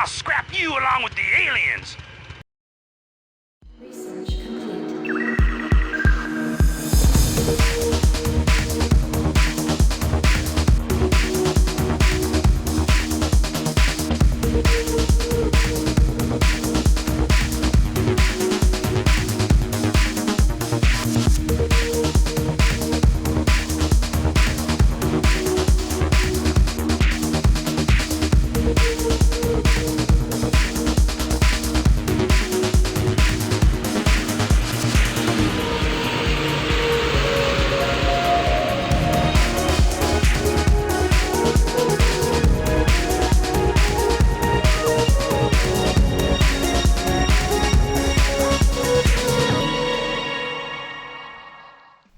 I'll scrap you along with the aliens. Research complete.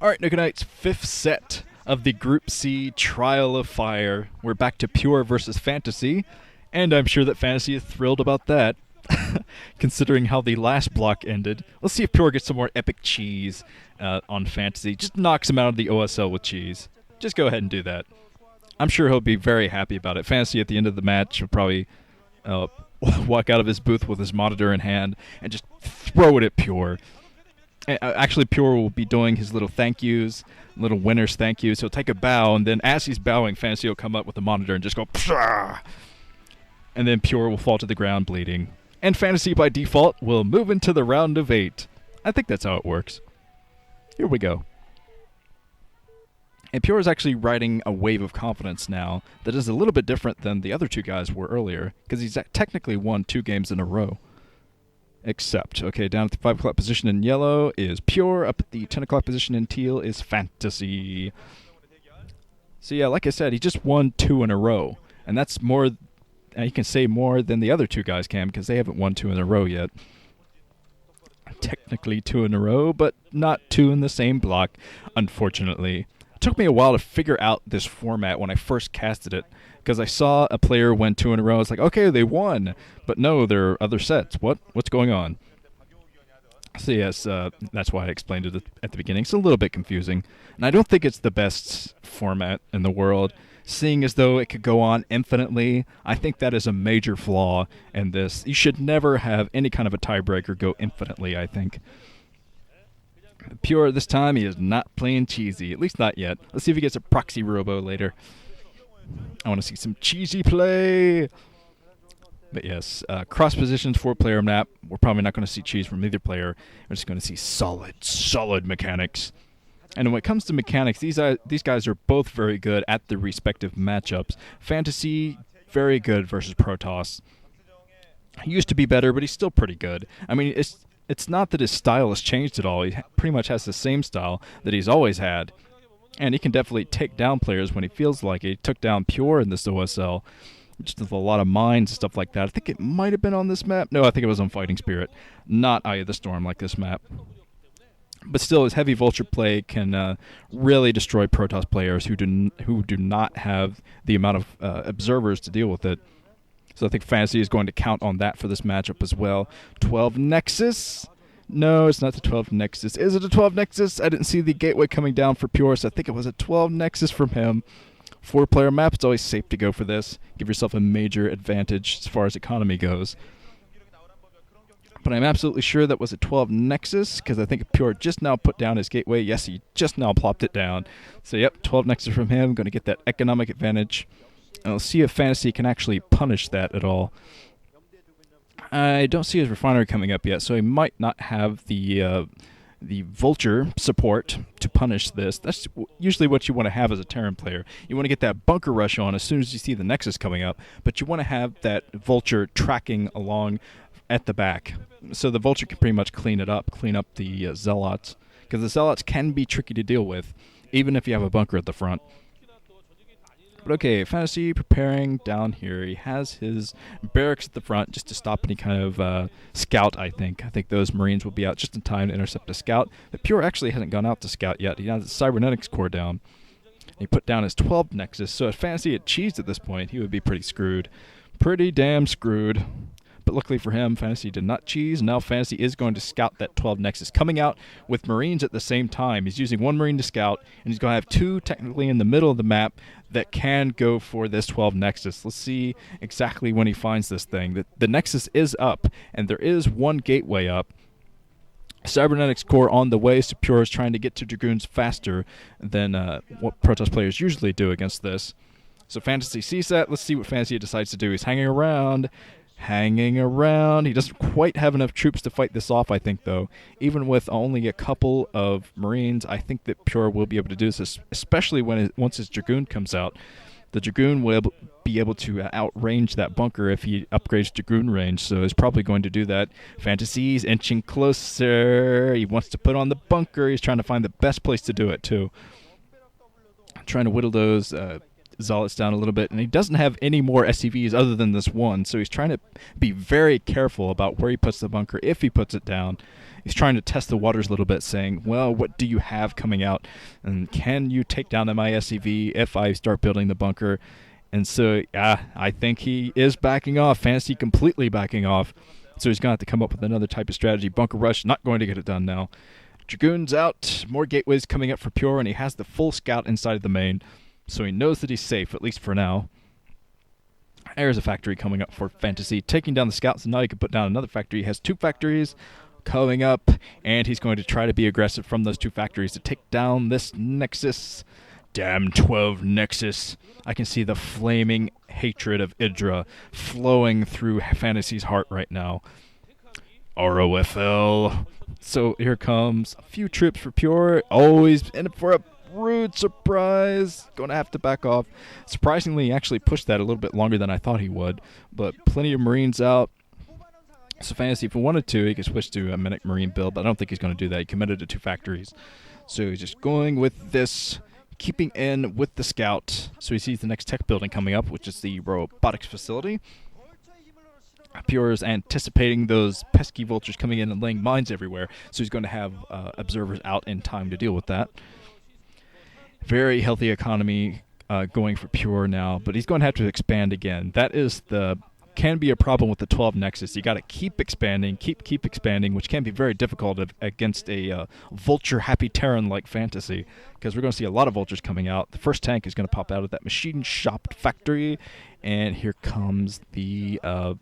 Alright, Nuke-Knights, fifth set of the Group C Trial of Fire. We're back to Pure versus Fantasy, and I'm sure that Fantasy is thrilled about that, considering how the last block ended. Let's see if Pure gets some more epic cheese on Fantasy. Just knocks him out of the OSL with cheese. Just go ahead and do that. I'm sure he'll be very happy about it. Fantasy at the end of the match will probably walk out of his booth with his monitor in hand and just throw it at Pure. Actually, Pure will be doing his little thank yous, little winner's thank yous. He'll take a bow, and then as he's bowing, Fantasy will come up with the monitor and just go, pshaw! And then Pure will fall to the ground bleeding. And Fantasy, by default, will move into the round of 8. I think that's how it works. Here we go. And Pure is actually riding a wave of confidence now that is a little bit different than the other two guys were earlier, because he's technically won 2 games in a row. Except, okay, down at the 5 o'clock position in yellow is Pure, up at the 10 o'clock position in teal is Fantasy. So yeah, like I said, he just won 2 in a row, and that's more, you can say more than the other 2 guys can, because they haven't won 2 in a row yet. Technically 2 in a row, but not 2 in the same block, unfortunately. It took me a while to figure out this format when I first casted it, because I saw a player win 2 in a row. I was like, okay, they won. But no, there are other sets. What's going on? So yes, that's why I explained it at the beginning. It's a little bit confusing. And I don't think it's the best format in the world. Seeing as though it could go on infinitely, I think that is a major flaw in this. You should never have any kind of a tiebreaker go infinitely, I think. Pure this time, he is not playing cheesy. At least not yet. Let's see if he gets a proxy robo later. I want to see some cheesy play. But yes, cross positions, 4-player map. We're probably not going to see cheese from either player. We're just going to see solid mechanics. And when it comes to mechanics, these guys are both very good at the respective matchups. Fantasy, very good versus Protoss. He used to be better, but he's still pretty good. I mean, it's not that his style has changed at all. He pretty much has the same style that he's always had. And he can definitely take down players when he feels like it. He took down Pure in this OSL, just with a lot of mines and stuff like that. I think it might have been on this map. No, I think it was on Fighting Spirit. Not Eye of the Storm like this map. But still, his heavy vulture play can really destroy Protoss players who do not have the amount of observers to deal with it. So I think Fantasy is going to count on that for this matchup as well. 12 Nexus. No, it's not the 12 Nexus. Is it a 12 Nexus? I didn't see the gateway coming down for Pure, so I think it was a 12 Nexus from him. 4-player map, it's always safe to go for this. Give yourself a major advantage as far as economy goes. But I'm absolutely sure that was a 12 Nexus, because I think Pure just now put down his gateway. Yes, he just now plopped it down. So yep, 12 Nexus from him. Going to get that economic advantage. And we'll see if Fantasy can actually punish that at all. I don't see his refinery coming up yet, so he might not have the vulture support to punish this. That's usually what you want to have as a Terran player. You want to get that bunker rush on as soon as you see the Nexus coming up, but you want to have that vulture tracking along at the back. So the vulture can pretty much clean up the zealots, because the zealots can be tricky to deal with, even if you have a bunker at the front. But okay, Fantasy preparing down here. He has his barracks at the front just to stop any kind of scout, I think. I think those Marines will be out just in time to intercept a scout. But Pure actually hasn't gone out to scout yet. He has his cybernetics core down. He put down his 12 Nexus, so if Fantasy had cheesed at this point, he would be pretty screwed. Pretty damn screwed. but luckily for him, Fantasy did not cheese. Now Fantasy is going to scout that 12 Nexus, coming out with Marines at the same time. He's using one Marine to scout, and he's going to have two technically in the middle of the map that can go for this 12 Nexus. Let's see exactly when he finds this thing. The Nexus is up, and there is one gateway up. Cybernetics core on the way, so Pure is trying to get to Dragoons faster than what Protoss players usually do against this. So Fantasy sees that. Let's see what Fantasy decides to do. He's hanging around. He doesn't quite have enough troops to fight this off, I think, though. Even with only a couple of Marines, I think that Pure will be able to do this, especially once his Dragoon comes out. The Dragoon will be able to outrange that bunker if he upgrades Dragoon range, so he's probably going to do that. Fantasy's inching closer. He wants to put on the bunker. He's trying to find the best place to do it, too. Trying to whittle those Zealots down a little bit, and he doesn't have any more SCVs other than this one, so he's trying to be very careful about where he puts the bunker if he puts it down. He's trying to test the waters a little bit, saying, well, what do you have coming out, and can you take down my SCV if I start building the bunker? And so I think he is backing off. Fantasy completely backing off, so he's going to have to come up with another type of strategy. Bunker rush, not going to get it done now. Dragoons out, more gateways coming up for Pure, and he has the full scout inside of the main. So he knows that he's safe, at least for now. There's a factory coming up for Fantasy, taking down the scouts, and now he can put down another factory. He has two factories coming up, and he's going to try to be aggressive from those two factories to take down this Nexus. Damn 12 Nexus. I can see the flaming hatred of Idra flowing through Fantasy's heart right now. Air OSL. So here comes a few troops for Pure. Always in it for a rude surprise. Going to have to back off. Surprisingly, he actually pushed that a little bit longer than I thought he would. But plenty of Marines out. So Fantasy, if he wanted to, he could switch to a Medic Marine build, but I don't think he's going to do that. He committed to two factories. So he's just going with this, keeping in with the scout. So he sees the next tech building coming up, which is the robotics facility. Pure is anticipating those pesky vultures coming in and laying mines everywhere. So he's going to have observers out in time to deal with that. Very healthy economy going for Pure now, but he's going to have to expand again. That is can be a problem with the 12 Nexus. You got to keep expanding, keep expanding, which can be very difficult against a vulture-happy Terran like Fantasy, because we're going to see a lot of vultures coming out. The first tank is going to pop out of that machine shop factory, and here comes the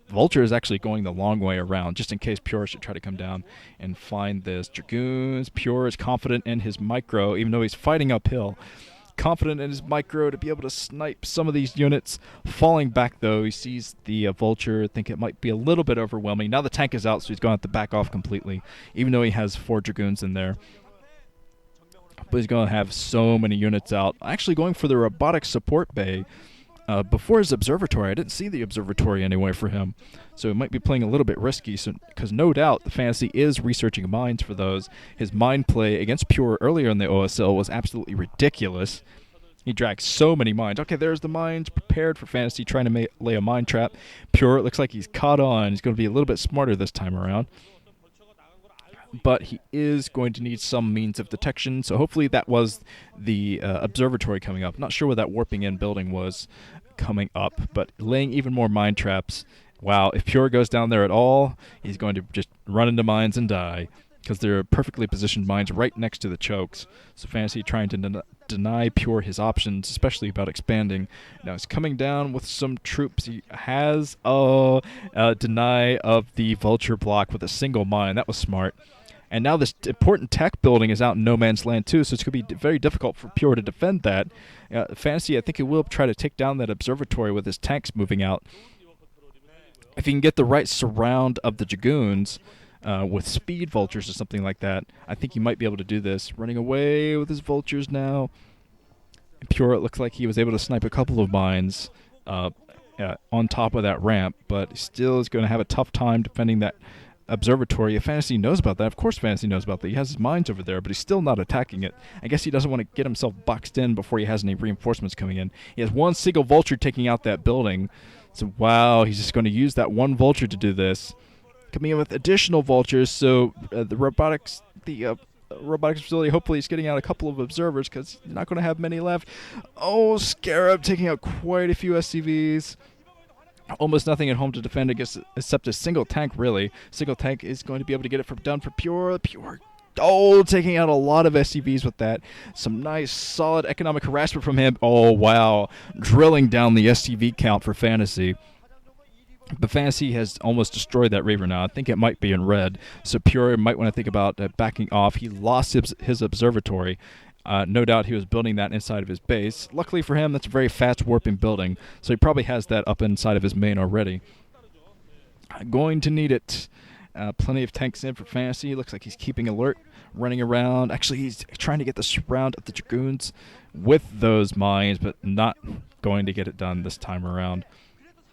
vulture is actually going the long way around, just in case Pure should try to come down and find this. Dragoons, Pure is confident in his micro, even though he's fighting uphill. Confident in his micro to be able to snipe some of these units. Falling back, though, he sees the vulture. I think it might be a little bit overwhelming. Now the tank is out, so he's going to have to back off completely, even though he has 4 Dragoons in there. But he's going to have so many units out. Actually going for the robotics support bay. Before his observatory, I didn't see the observatory anyway for him, so he might be playing a little bit risky, because no doubt the Fantasy is researching mines for those. His mine play against Pure earlier in the OSL was absolutely ridiculous. He dragged so many mines. Okay, there's the mines prepared for Fantasy, trying to lay a mine trap. Pure, it looks like he's caught on. He's going to be a little bit smarter this time around. But he is going to need some means of detection, so hopefully that was the observatory coming up. Not sure what that warping in building was coming up, but laying even more mine traps. Wow, if Pure goes down there at all, he's going to just run into mines and die, because there are perfectly positioned mines right next to the chokes. So Fantasy trying to deny Pure his options, especially about expanding. Now he's coming down with some troops. He has a deny of the vulture block with a single mine. That was smart. And now this important tech building is out in no man's land too, so it's going to be very difficult for Pure to defend that. Fantasy, I think he will try to take down that observatory with his tanks moving out. If he can get the right surround of the Dragoons with speed vultures or something like that, I think he might be able to do this. Running away with his vultures now. Pure, it looks like he was able to snipe a couple of mines on top of that ramp, but still is going to have a tough time defending that observatory. If Fantasy knows about that, of course Fantasy knows about that. He has his mines over there, but he's still not attacking it. I guess he doesn't want to get himself boxed in before he has any reinforcements coming in. He has one single vulture taking out that building. So wow, he's just going to use that one vulture to do this. Coming in with additional vultures, so the robotics facility, hopefully he's getting out a couple of observers, because he's not going to have many left. Oh, Scarab taking out quite a few SCVs. Almost nothing at home to defend against except a single tank, really. Single tank is going to be able to get it done for Pure. Oh, taking out a lot of SCVs with that. Some nice, solid economic harassment from him. Oh, wow. Drilling down the SCV count for Fantasy. But Fantasy has almost destroyed that Reaver now. I think it might be in red. So Pure might want to think about backing off. He lost his observatory. No doubt he was building that inside of his base. Luckily for him, that's a very fast warping building. So he probably has that up inside of his main already. Going to need it. Plenty of tanks in for Fantasy. Looks like he's keeping alert, running around. Actually, he's trying to get the surround of the Dragoons with those mines, but not going to get it done this time around.